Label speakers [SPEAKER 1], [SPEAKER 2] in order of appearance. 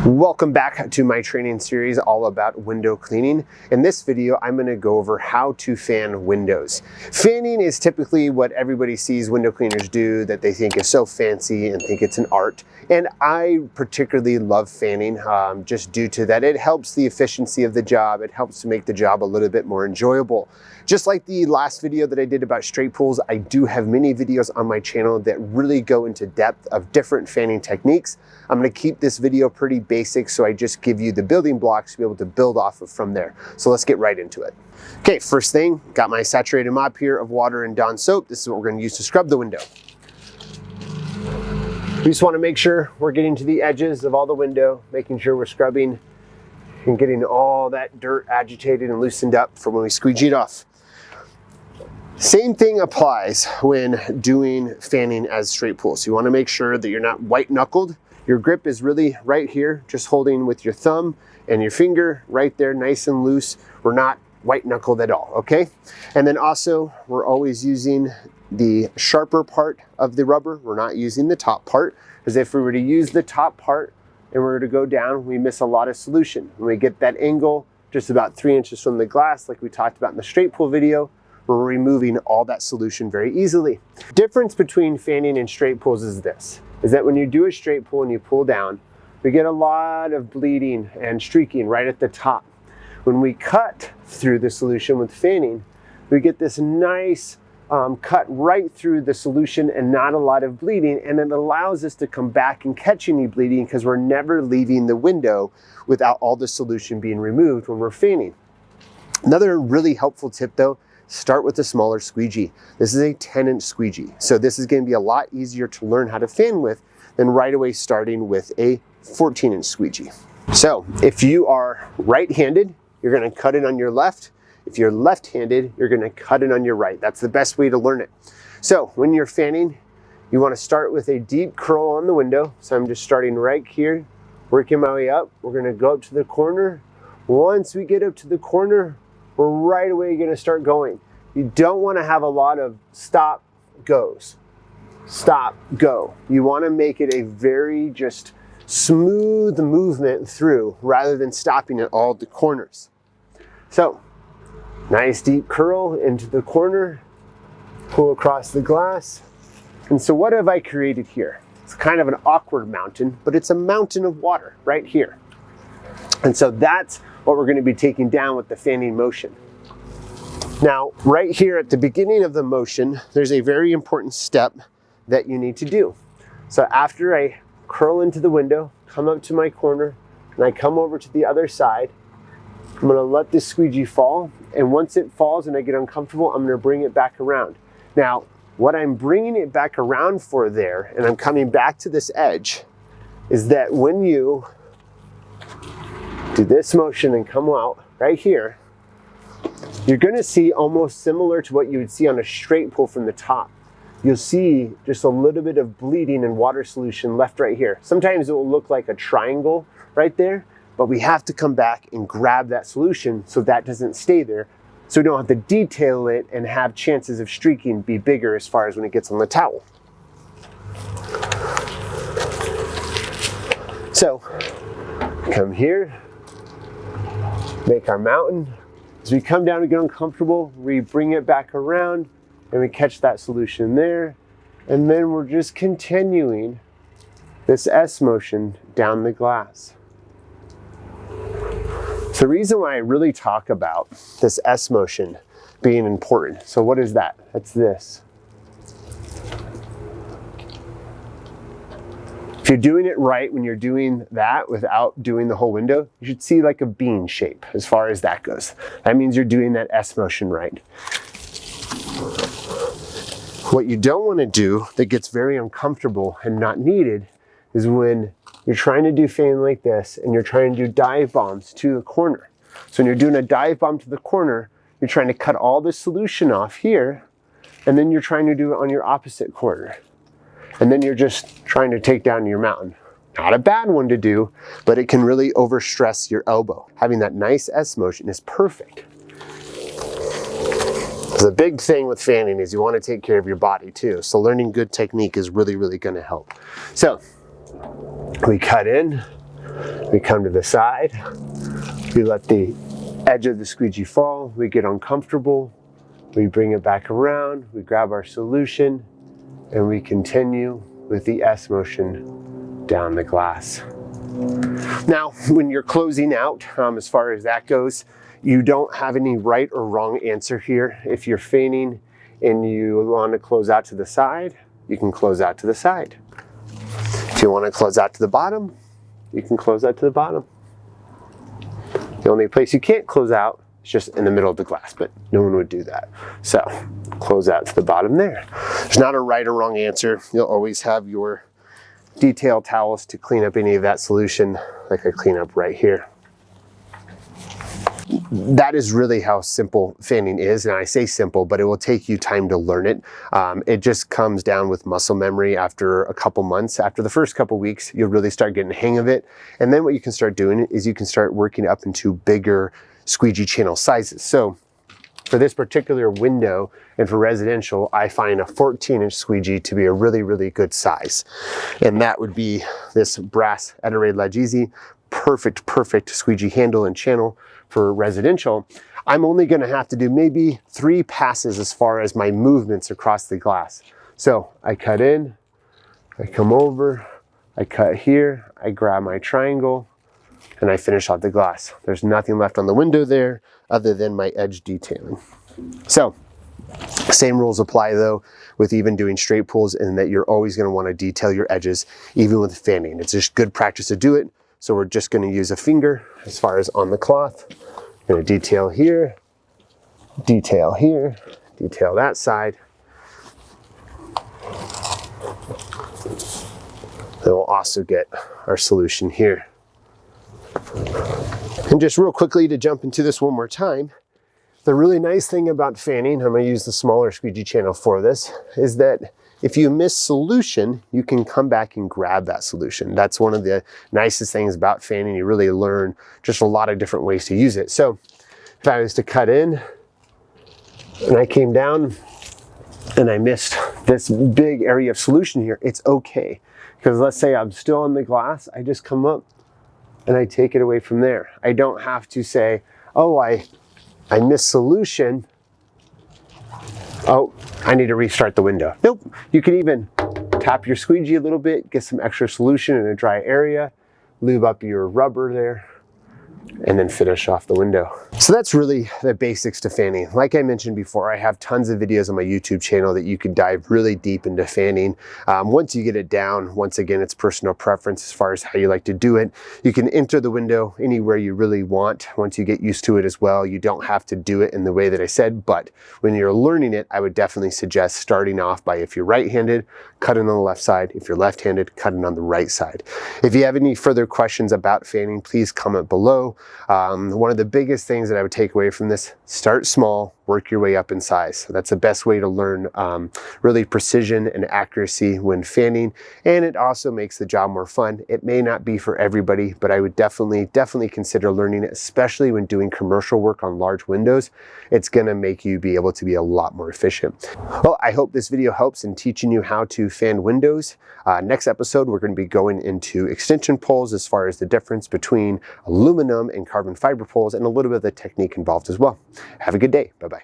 [SPEAKER 1] Welcome back to my training series all about window cleaning. In this video, I'm going to go over how to fan windows. Fanning is typically what everybody sees window cleaners do that they think is so fancy and think it's an art. And I particularly love fanning just due to that. It helps the efficiency of the job. It helps to make the job a little bit more enjoyable. Just like the last video that I did about straight pulls, I do have many videos on my channel that really go into depth of different fanning techniques. I'm going to keep this video pretty basic, so I just give you the building blocks to be able to build off of from there. So let's get right into it. Okay, first thing, got my saturated mop here of water and Dawn soap. This is what we're going to use to scrub the window. We just want to make sure we're getting to the edges of all the window, making sure we're scrubbing and getting all that dirt agitated and loosened up for when we squeegee it off. Same thing applies when doing fanning as straight pulls. You want to make sure that you're not white knuckled. Your grip is really right here, just holding with your thumb and your finger right there, nice and loose. We're not white knuckled at all, okay? And then also, we're always using the sharper part of the rubber. We're not using the top part, because if we were to use the top part and we were to go down, we miss a lot of solution. When we get that angle just about 3 inches from the glass, like we talked about in the straight pull video, we're removing all that solution very easily. Difference between fanning and straight pulls is this, is that when you do a straight pull and you pull down, we get a lot of bleeding and streaking right at the top. When we cut through the solution with fanning, we get this nice cut right through the solution and not a lot of bleeding, and it allows us to come back and catch any bleeding because we're never leaving the window without all the solution being removed when we're fanning. Another really helpful tip though, start with a smaller squeegee. This is a 10-inch squeegee. So this is going to be a lot easier to learn how to fan with than right away starting with a 14-inch squeegee. So if you are right-handed, you're going to cut it on your left. If you're left-handed, you're going to cut it on your right. That's the best way to learn it. So when you're fanning, you want to start with a deep curl on the window. So I'm just starting right here, working my way up. We're going to go up to the corner. Once we get up to the corner, we're right away going to start going. You don't want to have a lot of stop, goes. Stop, go. You want to make it a very just smooth movement through rather than stopping at all the corners. So, nice deep curl into the corner, pull across the glass. And so what have I created here? It's kind of an awkward mountain, but it's a mountain of water right here. And so that's what we're going to be taking down with the fanning motion. Now, right here at the beginning of the motion, there's a very important step that you need to do. So after I curl into the window, come up to my corner, and I come over to the other side, I'm going to let this squeegee fall, and once it falls and I get uncomfortable, I'm going to bring it back around. Now, what I'm bringing it back around for there, and I'm coming back to this edge, is that when you do this motion and come out right here, you're going to see almost similar to what you would see on a straight pull from the top. You'll see just a little bit of bleeding and water solution left right here. Sometimes it will look like a triangle right there, but we have to come back and grab that solution so that doesn't stay there, so we don't have to detail it and have chances of streaking be bigger as far as when it gets on the towel. So come here, make our mountain. As we come down and get uncomfortable, we bring it back around and we catch that solution there. And then we're just continuing this S motion down the glass. So the reason why I really talk about this S motion being important. So what is that? That's this. If you're doing it right when you're doing that without doing the whole window, you should see like a bean shape as far as that goes. That means you're doing that S motion right. What you don't want to do that gets very uncomfortable and not needed is when you're trying to do fan like this and you're trying to do dive bombs to the corner. So when you're doing a dive bomb to the corner, you're trying to cut all the solution off here, and then you're trying to do it on your opposite corner. And then you're just trying to take down your mountain. Not a bad one to do, but it can really overstress your elbow. Having that nice S motion is perfect. The big thing with fanning is you want to take care of your body too. So learning good technique is really, really going to help. So we cut in, We come to the side, we let the edge of the squeegee fall, we get uncomfortable, we bring it back around, we grab our solution, and we continue with the S motion down the glass. Now, when you're closing out, as far as that goes, you don't have any right or wrong answer here. If you're feigning and you want to close out to the side, you can close out to the side. If you want to close out to the bottom, you can close out to the bottom. The only place you can't close out is just in the middle of the glass, but no one would do that. So close out to the bottom there. There's not a right or wrong answer. You'll always have your detail towels to clean up any of that solution, like I clean up right here. That is really how simple fanning is, and I say simple, but it will take you time to learn it. It just comes down with muscle memory after a couple months. After the first couple weeks, you'll really start getting the hang of it, and then what you can start doing is you can start working up into bigger squeegee channel sizes. So for this particular window and for residential, I find a 14-inch squeegee to be a really, really good size, and that would be this brass Ettore Lagese. Perfect squeegee handle and channel for residential. I'm only going to have to do maybe 3 passes as far as my movements across the glass. So I cut in, I come over, I cut here, I grab my triangle, and I finish off the glass. There's nothing left on the window there other than my edge detailing. So same rules apply though with even doing straight pulls, in that you're always going to want to detail your edges even with fanning. It's just good practice to do it. So we're just going to use a finger as far as on the cloth. I'm going to detail here, detail that side. Then we'll also get our solution here. And just real quickly to jump into this one more time, the really nice thing about fanning, I'm going to use the smaller squeegee channel for this, is that if you miss solution, you can come back and grab that solution. That's one of the nicest things about fanning. You really learn just a lot of different ways to use it. So if I was to cut in and I came down and I missed this big area of solution here, it's okay. Because let's say I'm still on the glass, I just come up and I take it away from there. I don't have to say, oh, I missed solution. Oh, I need to restart the window. Nope. You can even tap your squeegee a little bit, get some extra solution in a dry area, lube up your rubber there, and then finish off the window. So that's really the basics to fanning. Like I mentioned before, I have tons of videos on my YouTube channel that you can dive really deep into fanning. Once you get it down, once again, it's personal preference as far as how you like to do it. You can enter the window anywhere you really want. Once you get used to it as well, you don't have to do it in the way that I said, but when you're learning it, I would definitely suggest starting off by, if you're right-handed, cutting on the left side. If you're left-handed, cutting on the right side. If you have any further questions about fanning, please comment below. One of the biggest things that I would take away from this, start small, work your way up in size. So that's the best way to learn really precision and accuracy when fanning, and it also makes the job more fun. It may not be for everybody, but I would definitely consider learning it, especially when doing commercial work on large windows. It's gonna make you be able to be a lot more efficient. Well, I hope this video helps in teaching you how to fan windows. Next episode, we're gonna be going into extension poles as far as the difference between aluminum and carbon fiber poles, and a little bit of the technique involved as well. Have a good day. Bye-bye.